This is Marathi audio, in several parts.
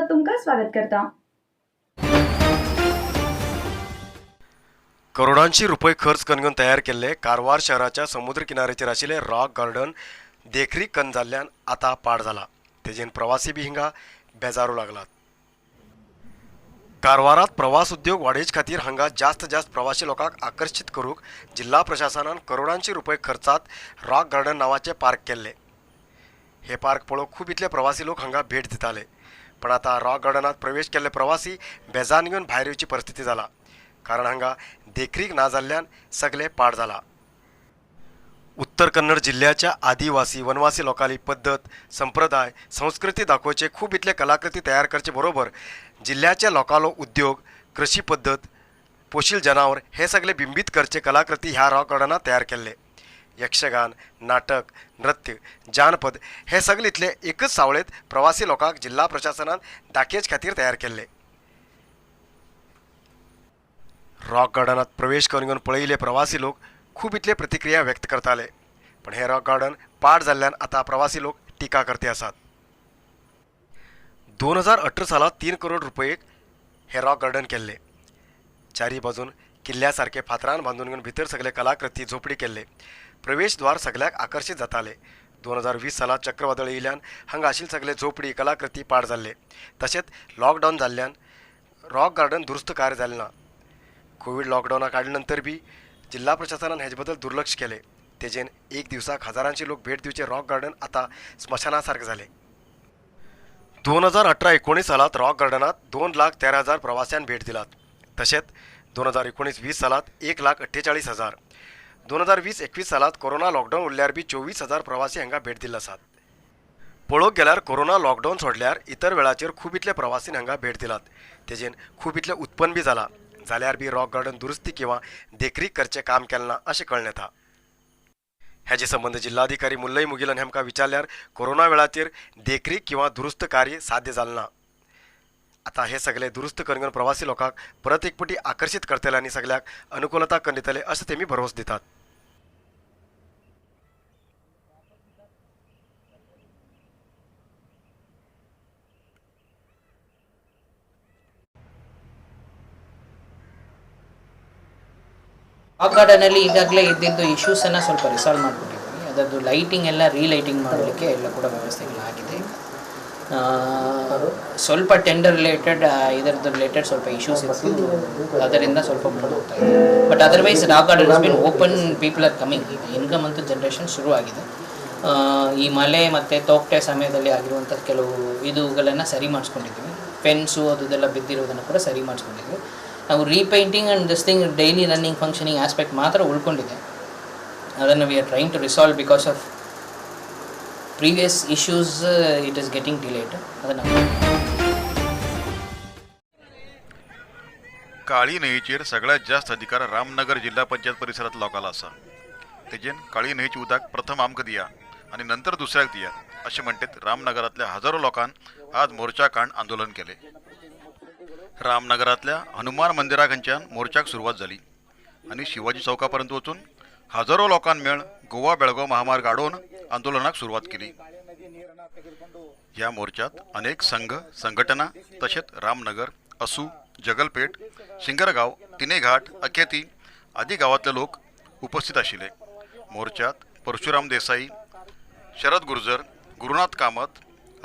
तुमका स्वागत करता। करोडांची रुपये खर्च करून तयार केले कारवार शहराच्या समुद्र किनाऱ्याचेर आशिल्ले रॉक गार्डन देखरीक कन्न जाल्ल्यान आता पाड झाला। तेजेन प्रवासी बी हिंगा बेजारू लागलात। कारवारात प्रवास उद्योग वाडयचे खातीर हांगा जास्त प्रवासी लोकांक आकर्षित करूक जिल्हा प्रशासनान करोडांची रुपये खर्चात रॉक गार्डन नावाचे पार्क केल्ले। हे पार्क पळोवंक खूब इतले प्रवासी लोक हांगा भेट दिताले, पण आता रॉक गार्डनात प्रवेश केल्ले प्रवासी बेजान घेवन भायर येवची परिस्थिती जाला, कारण हांगा देखरीक ना जाल्ल्यान सगळे पाड जाला। उत्तर कन्नड जिल्ह्याच्या आदिवासी वनवासी लोकांची पद्धत, संप्रदाय, संस्कृती दाखोवचे खूब इतले कलाकृती तयार करचे बरोबर जिल्ह्याच्या लोकांलो उद्योग, कृषी पद्धत, पोशील जनावर हे सगळे बिंबित करचे कलाकृती ह्या रॉक गार्डनात तयार केल्ले। यक्षगान, नाटक, नृत्य, जानपद हे सगळे इतले एकच सावळेत प्रवासी लोकांक जिल्हा प्रशासनान दाखयेच खातीर तयार केल्ले। रॉक गार्डनात प्रवेश करून पळयले प्रवासी लोक खूब इतले प्रतिक्रिया व्यक्त करताले, पण हे रॉक गार्डन पाड जाल्ल्यान आता प्रवासी लोक टिका करते आसात। 2018 सालात 3 करोड रुपयेक हे रॉक गार्डन केल्ले। चारी बाजून किल्ल्यासारखे फातरान बांधून घेवन भितर सगळे कलाकृती झोपडी केल्ले। प्रवेशद्वार सगळ्याक आकर्षित जाताले। 2020 सालात चक्रवादळ येयल्यान हांगा आशिल्ले सगळे झोपडी कलाकृती पाड जाल्ले। तशेंच लॉकडावन जाल्ल्यान रॉक गार्डन दुरुस्त कार्य जालें ना। कोविड लॉकडावना काडले नंतर बी जिल्हा प्रशासनान हेजे बद्दल दुर्लक्ष केले। तेजेन एक दिवसाक हजारांची लोक भेट दिवचे रॉक गार्डन आता स्मशानासारखे झाले। 2018-19 सालात रॉक गार्डनात 2,13,000 प्रवाशांन भेट दिलात। तशेंच 2019-20 सालात 1,48,000, 2020-21 सालात कोरोना लॉकडावन उरल्यार बी 24,000 प्रवासी हांगा भेट दिल्ले आसात। पळोवंक गेल्यार कोरोना लॉकडावन सोडल्यार इतर वेळाचेर खूब इतले प्रवासीन हांगा भेट दिलात। तेजेन खूब इतले उत्पन्न बी जाला, जाल्यार बी रॉक गार्डन दुरुस्ती किंवा देखरीक करचे काम केलें ना अशें कळून येता। हेजे संबंद जिल्हाधिकारी मुल्लई मुगिलन हेमकां विचारल्यार कोरोना वेळाचेर देखरीक किंवा दुरुस्त कार्य साध्य जालें ना। आता हे सगळे दुरुस्त करून प्रवासी लोकांक परत एक पटी आकर्षित करतले आनी सगळ्याक अनुकूलता करून दितले अशें तेमी भरवस दितात। ರಾಕ್ ಗಾರ್ಡನಲ್ಲಿ ಈಗಾಗಲೇ ಇದ್ದಿದ್ದು ಇಶ್ಯೂಸನ್ನು ಸ್ವಲ್ಪ ರಿಸಾಲ್ವ್ ಮಾಡಿಬಿಟ್ಟಿದ್ವಿ। ಅದರದ್ದು ಲೈಟಿಂಗ್ ಎಲ್ಲ ರೀಲೈಟಿಂಗ್ ಮಾಡಲಿಕ್ಕೆ ಎಲ್ಲ ಕೂಡ ವ್ಯವಸ್ಥೆಗಳಾಗಿದೆ। ಸ್ವಲ್ಪ ಟೆಂಡರ್ ರಿಲೇಟೆಡ್ ಇದರದ್ದು ರಿಲೇಟೆಡ್ ಸ್ವಲ್ಪ ಇಶ್ಯೂಸ್ ಇತ್ತು, ಅದರಿಂದ ಸ್ವಲ್ಪ ಮುಂದೆ ಹೋಗ್ತಾ ಇದೆ। But otherwise rock garden is been open, people are coming. Income ಅಂತೂ ಜನ್ರೇಷನ್ ಶುರುವಾಗಿದೆ। ಈ ಮಳೆ ಮತ್ತು ತೋಕ್ಟೆ ಸಮಯದಲ್ಲಿ ಆಗಿರುವಂಥ ಕೆಲವು ಇದುಗಳನ್ನು ಸರಿ ಮಾಡಿಸ್ಕೊಂಡಿದ್ದೀವಿ। ಫೆನ್ಸು ಅದೆಲ್ಲ ಬಿದ್ದಿರೋದನ್ನು ಕೂಡ ಸರಿ ಮಾಡಿಸ್ಕೊಂಡಿದ್ವಿ। ನಾವು repainting and this thing daily running functioning aspect ಮಾತ್ರ ಉಳ್ಕೊಂಡಿದೆ। ಅದನ್ನು we are trying to resolve because of previous issues it is getting delayed. ಅದನ್ನು काळी न्हंयचेर सगळ्यात जास्त अधिकार रामनगर जिल्हा पंचायत परिसरात लोकांना आसा। तेजेन काळी न्हंयचे उदक प्रथम आमकां दिया आनी नंतर दुसऱ्याक दिया अशें म्हणटात। रामनगरांतल्या हजारो लोकांन आज मोर्चा काढ आंदोलन केले। रामनगरांतल्या हनुमान मंदिराकडच्यान मोर्चाक सुरवात जाली आनी शिवाजी चौका पर्यंत वचून हजारो लोकांन मेळ गोवा बेळगांव महामार्ग आडोवन आंदोलनाक सुरवात केली। ह्या मोर्चात अनेक संघ संघटना तशेंच रामनगर, असू, जगलपेट, शिंगरगाव, तिनेघाट, अखेती आदी गावातले लोक उपस्थित आशिल्ले। मोर्चात परशुराम देसाई, शरद गुर्जर, गुरुनाथ कामत,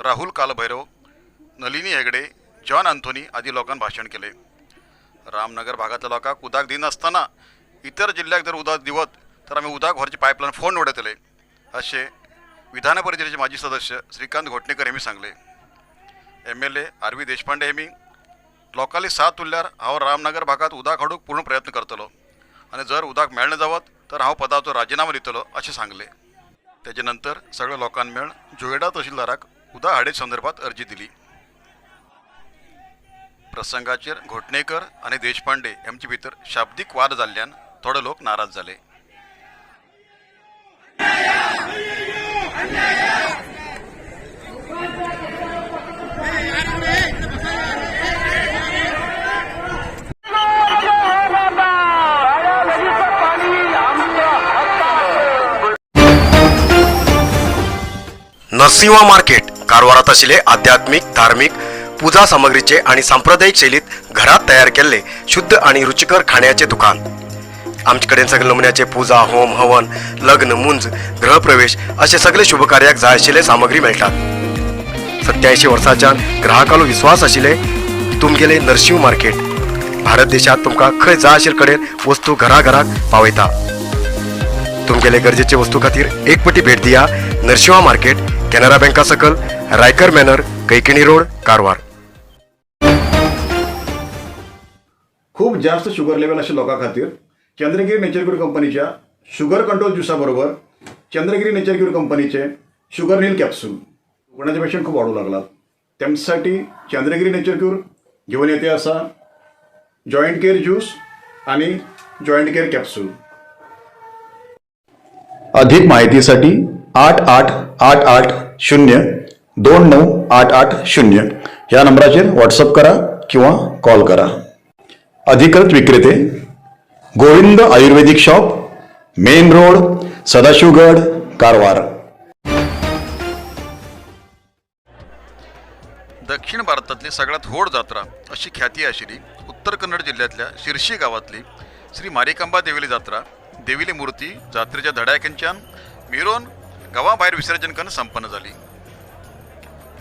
राहुल कालभैरव, नलिनी हेगडे, जॉन अँथोनी आदी लोकांनी भाषण केले। रामनगर भागातल्या लोकांक उदक दिनासतना इतर जिल्ह्याक जर उदक दिवत तर आम्ही उदक व्हरची पायपलायन फोन उडयतले असे विधान परिषदेचे माजी सदस्य श्रीकांत घोटणेकर हेमी सांगले। MLA RV देशपांडे हेमी लोकांनी साथ उरल्यार हांव रामनगर भागात उदक हाडूंक पूर्ण प्रयत्न करतलो आनी जर उदक मेळना जावत तर हांव पदाचो राजिनामा दितलो अशें सांगले। तेजे नंतर सगळ्या लोकांनी मेळ जोयडा तहसीलदाराक उदक हाडे संदर्भात अर्जी दिली। प्रसंगाचेर घोटणेकर आणि देशपांडे यांचे भितर शाब्दिक वाद जाल्ल्यान थोडे लोक नाराज झाले। नरसिंहा मार्केट कारवारात आशिल्ले आध्यात्मिक, धार्मिक, पूजा सामग्रीचे आणि सांप्रदायिक शैलीत घरात तयार केलेले शुद्ध आणि रुचिकर खाण्याचे दुकान. आमच्याकडे सगळे नमुन्याचे पूजा, होम, हवन, लग्न, मुंज, गृहप्रवेश असे सगळे शुभ कार्याक जाय आशिल्ले सामग्री मेळटात. 87 वर्सांच्यान ग्राहकालो विश्वास आशिल्ले तुमगेले नरशिंव मार्केट. भारत देशात तुमकां खंय जाय आशिल्ले कडेन वस्तू घराघराक पावयता. तुमगेले गरजेचे वस्तू खातीर एक पटी भेट दिया नरशिंवा मार्केट, कॅनरा बँका सकल, रायकर मॅनर, कैकिणी रोड, कारवार. खूप जास्त शुगर लेवल अशा लोकां खातीर चंद्रगिरी नेचर क्यूर कंपनीच्या शुगर कंट्रोल ज्युसा बरोबर चंद्रगिरी नेचर क्यूर कंपनीचे शुगर नील कॅप्सूल कोणाच्या पेशंट खूप वाढू लागला. त्यांच्यासाठी चंद्रगिरी नेचर क्यूर घेऊन येते असा जॉईंट केअर ज्यूस आणि जॉईंट केअर कॅप्सूल. अधिक माहितीसाठी 8888029880 या नंबराचेर व्हॉट्सअप करा किंवा कॉल करा. अधिकृत विक्रेते Govind Ayurvedic shop, main road, Sadashivgad, Karwar. दक्षिण भारतातली सगळ्यात व्हड जात्रा अशी ख्याती आशिल्ली उत्तर कन्नड जिल्ह्यातल्या शिर्शी गावातली श्री मारिकांबा देविली जात्रा देविली मूर्ती जात्रेच्या धडाक्यांच्यान मिरोन गांवा भायर विसर्जन करून संपन्न जाली.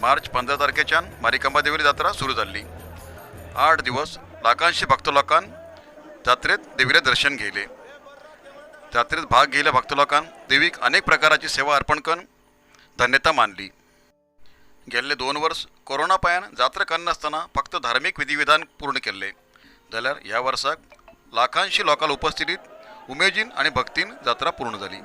मार्च 15 तारखेच्यान मारिकांबा देविली जात्रा सुरू जाल्ली. 8 दिवस लाखांशी भक्त लोकांन जात्रेत देवीले दर्शन घेयले. जात्रेत भाग घेयल्या भक्त लोकांन देवीक अनेक प्रकाराची सेवा अर्पण करून धन्यता मानली. गेल्ले 2 वर्स कोरोना पायान जात्रा करनासतना फक्त धार्मिक विधिविधान पूर्ण केल्ले जाल्यार ह्या वर्साक लाखांशी लोकांच्या उपस्थितीत उमेदीन आणि भक्तीन जात्रा पूर्ण झाली.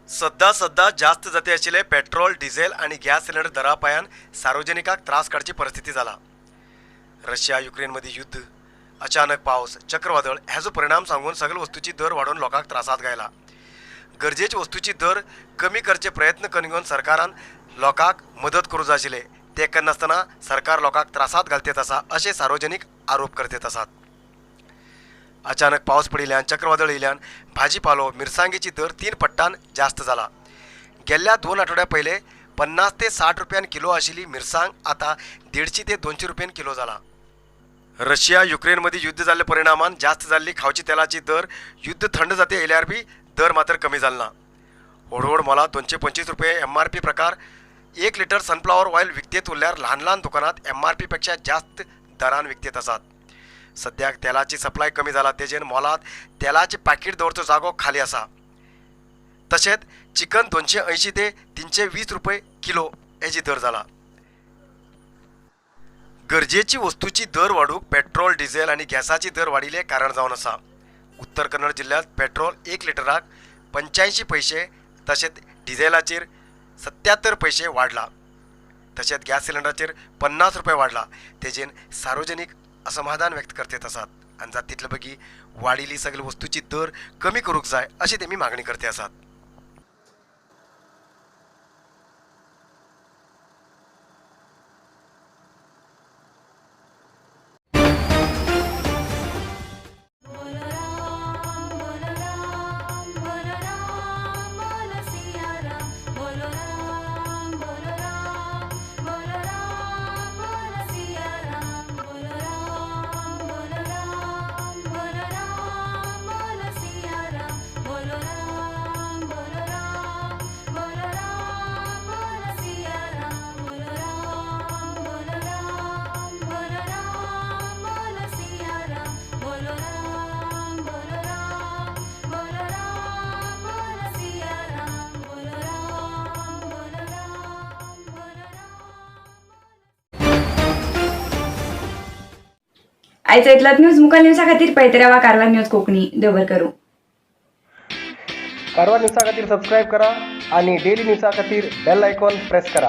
सध्या जास्त जाती आशिल्ले पेट्रोल, डिझेल आणि गॅस सिलेंडर दरापायान सार्वजनिकाक त्रास काडची परिस्थिती जाला. रशिया युक्रेन मध्ये युद्ध, अचानक पावस, चक्रवादळ ह्याचो परिणाम सांगून सगळे वस्तूची दर वाढवून लोकांक त्रासात गायला. गरजेच्या वस्तूची दर कमी करचे प्रयत्न करून सरकारान लोकांक मदत करू जाय आशिल्ले ते करनासतना सरकार लोकांक त्रासात घालतेत आसा असे सार्वजनिक आरोप करतेत आसात. अचानक पावस पडिल्ल्यान, चक्रवादळ येयल्यान भाजीपालो, मिरसांगेची दर 3 पट्टान जास्त जाला. गेल्ल्या 2 आठवड्या पहिले 50 ते 60 रुपयान किलो आशिल्ली मिरसांग आता 150 ते 200 रुपयान किलो जाला. रशिया युक्रेन मध्ये युद्ध जाल्ल्या परिणामान जास्त जाल्ली खावची तेलाची दर युद्ध थंड जाते येयल्यार बी दर मात्र कमी जाला ना. हळूहळू मला 225 रुपये MRP प्रकार 1 लिटर सनफ्लावर ऑइल विकतेत उरल्यार ल्हान दुकानात MRP पेक्षा जास्त दरान विकतेत आसात. सद्याक तेलाची सप्लाय कमी जाला तेजेन मोलात तेलाचे पॅकेट दवरचो जागो खाली आसा. तशेंच चिकन 280 ते 320 रुपये किलो हेजी दर जाला. गरजेची वस्तूची दर वाढूक पेट्रोल, डिझेल आणि गॅसाची दर वाडिले कारण जावन आसा. उत्तर कन्नड जिल्ह्यात पेट्रोल 1 लिटराक 85 पैसे तशेंच डिझेलाचेर 77 पैसे वाढला. तशेंच गॅस सिलेंडराचेर 50 रुपये वाढला. तेजेन सार्वजनिक असमाधान व्यक्त करतेत आसात आणि जात तितले बेगी वाडिल्ली सगळी वस्तूची दर कमी करूंक जाय अशी तेमी मागणी करते आसात. आयचो इतलोच न्यूज मुखार न्यूजा खातीर पळयत रावा कारवार न्यूज कोंकणी. देव बरें करूं. कारवार न्यूजा खातीर सबस्क्राईब करा आणि डेली न्यूजा खातीर बेल आयकॉन प्रेस करा.